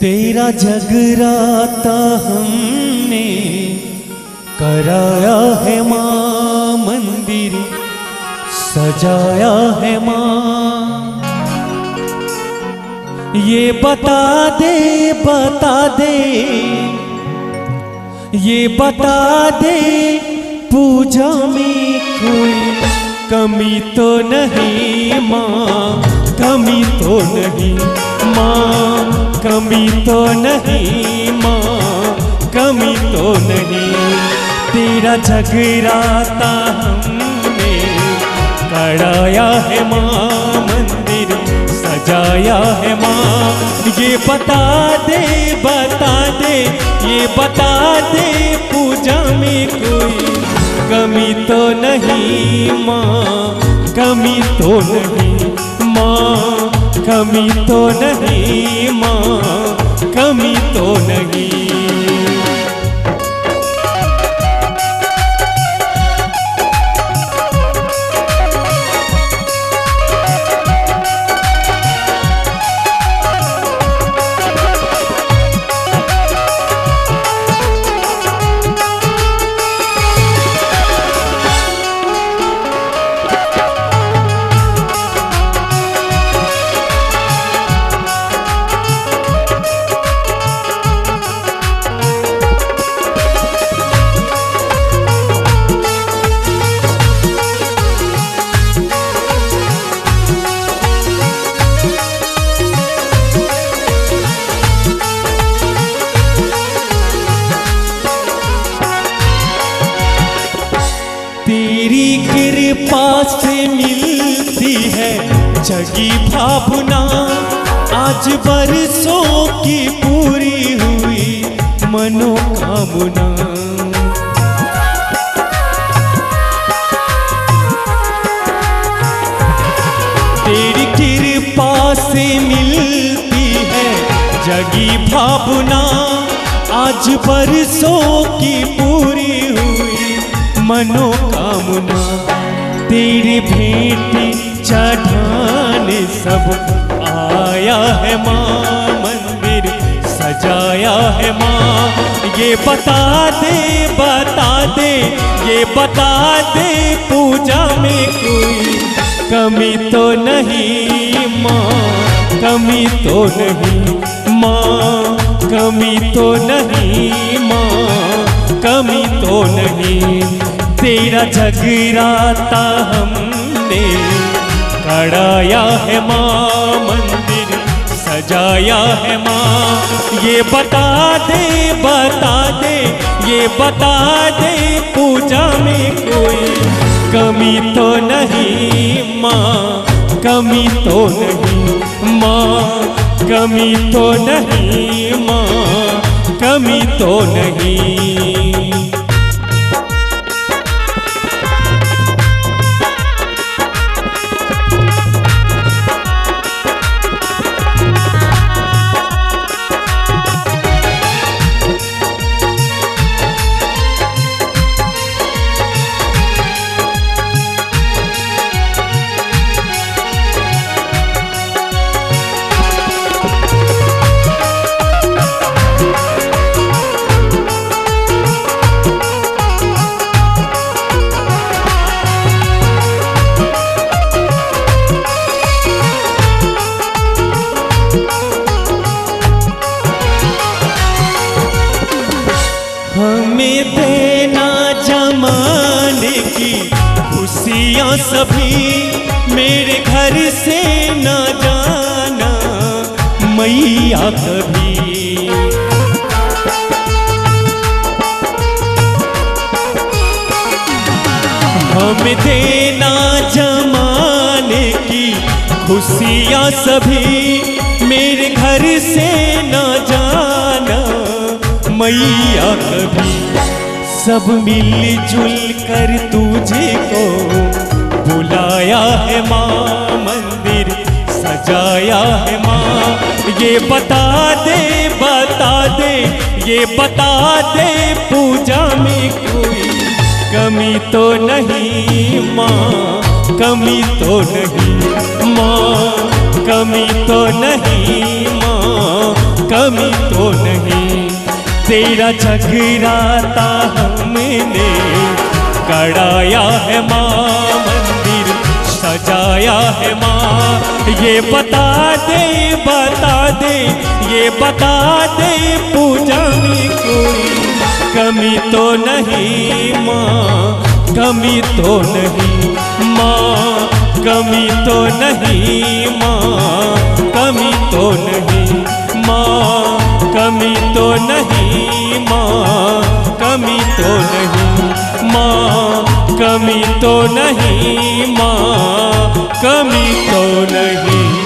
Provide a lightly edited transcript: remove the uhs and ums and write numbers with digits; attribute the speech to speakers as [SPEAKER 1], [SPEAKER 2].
[SPEAKER 1] तेरा जगराता हमने कराया है माँ, मंदिर सजाया है माँ। ये बता दे ये बता दे पूजा में कोई कमी तो नहीं माँ, कमी तो नहीं माँ, कमी तो नहीं माँ, कमी तो नहीं। तेरा जगराता हमने कराया है माँ, मंदिर सजाया है माँ। ये बता दे ये बता दे पूजा में कोई कमी तो नहीं माँ, कमी तो नहीं माँ, कमी तो नहीं माँ, कमी तो नहीं। तेरी कृपा से मिलती है जगी भावना, आज बरसों की पूरी हुई मनोकामना। तेरी कृपा से मिलती है जगी भावना, आज बरसों की पूरी हुई मनोकामना। तेरी भेंट चढ़ाने सब आया है माँ, मंदिर सजाया है माँ। ये बता दे ये बता दे पूजा में कोई कमी तो नहीं माँ, कमी तो नहीं माँ, कमी तो नहीं माँ, कमी तो नहीं। तेरा जगराता हमने कराया है माँ, मंदिर सजाया है माँ। ये बता दे ये बता दे पूजा में कोई कमी तो नहीं माँ, कमी तो नहीं माँ, कमी तो नहीं माँ, कमी तो नहीं। हमें देना जमाने की खुशियाँ सभी, मेरे घर से न जाना मैया कभी। हमें देना जमाने की खुशियाँ सभी, मेरे घर से न जाना मैया कभी। सब मिलजुल कर तुझे को बुलाया है माँ, मंदिर सजाया है माँ। ये बता दे ये बता दे पूजा में कोई कमी तो नहीं माँ, कमी तो नहीं माँ, कमी तो नहीं माँ, कमी तो नहीं। तेरा जगराता हमने कराया है माँ, मंदिर सजाया है माँ। ये बता दे ये बता दे पूजा में कोई कमी तो नहीं माँ, कमी तो नहीं माँ, कमी तो नहीं माँ, कमी तो नहीं माँ, कमी तो नहीं माँ, कमी तो नहीं माँ, कमी तो नहीं माँ, कमी तो नहीं।